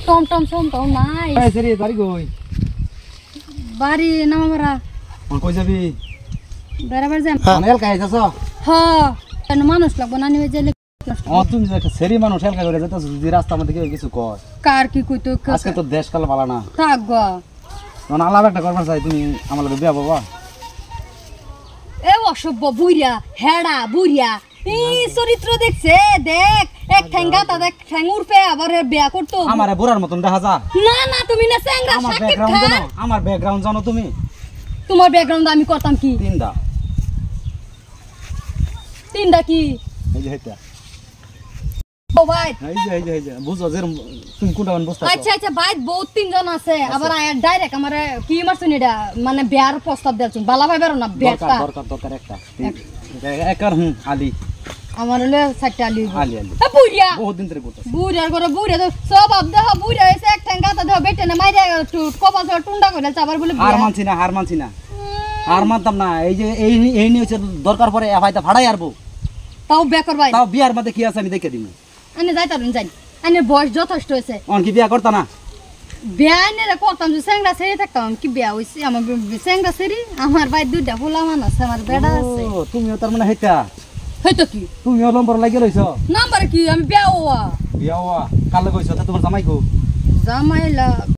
টমটম সমটম নাই এই সেরি বাড়ি কই বাড়ি নামারা কোন কই যাবি বেড়াবার যাম অনেক কাজ আছে হ কেন মানুষ লাগবো না নিয়ে যাইলে ও তুমি একটা সেরি মানুষ হেলকা করে যেতেছ যদি রাস্তার মধ্যে কেউ কিছু কয় কার কি কইতো আজকে তো দেশকাল ভালো না থাক গো তখন আলাদা একটা করবার চাই তুমি আমার লগে বিয়া বাবা এ অসভ্য বুইরা হেড়া বুইরা এই চরিত্র দেখছে দেখ এক ঠ্যাঙ্গাটা দেখ ঠ্যাং উড়পে আবার বিয়া করতো আমারে বুড়ার মতন দেখা যা না না তুমি না স্যাংরা আমার সাকিব ব্যাকগ্রাউন্ড খান জানো আমার ব্যাকগ্রাউন্ড জানো তুমি তোমার ব্যাকগ্রাউন্ড আমি করতাম কি তিনটা তিনটা কি এই যে এটা ও ভাই এই যে বুঝো যে তুমি কোনটা বুঝতে আচ্ছা আচ্ছা ভাই বহুত তিনজন আছে আবার ডাইরেক্ট আমারে কি মারছুন এটা মানে বিয়ার প্রস্তাব দেলছুন বালা ভাই বেরো না বিয়াটা দরকার একটা একার আলী আমার হলে সাতটা আলি আলী আলী বুইরা বহুত দিন ধরে করতে বুইরার করে বুইরা তো সব আব দেহ বুইরা এসে এক ঠ্যাঙ্গাটা দেহ বেটে না মাইরা কপাল ধরে টুন্ডা করে আবার বলে হার মানছি না হার মানতাম না এই যে এই নিয়ে হচ্ছে দরকার পরে এফআইতে ভাড়াই আরবো তাও বেকর ভাই তাও বিয়ার মধ্যে কি আছে আমি দেখে দিমু আনে যাইতারুন যাই আনে বয়স যথেষ্ট হয়েছে অন কি বিয়া করতা না বিয়া এনে করতাম যে স্যাংরা সেরে থাকতাম কি বিয়া হইছে আমার স্যাংরা সেরি আমার ভাই দুইটা ফুলা মান আছে আমার বেড়া আছে ও তুমিও তার মানে হেতা হয়তো কি তুমিও নম্বর লাগি রইছো নাম্বার কি আমি বিয়া হওয়া বিয়া হওয়া কাল কইছো তা তোমার জামাই কো জামাইলা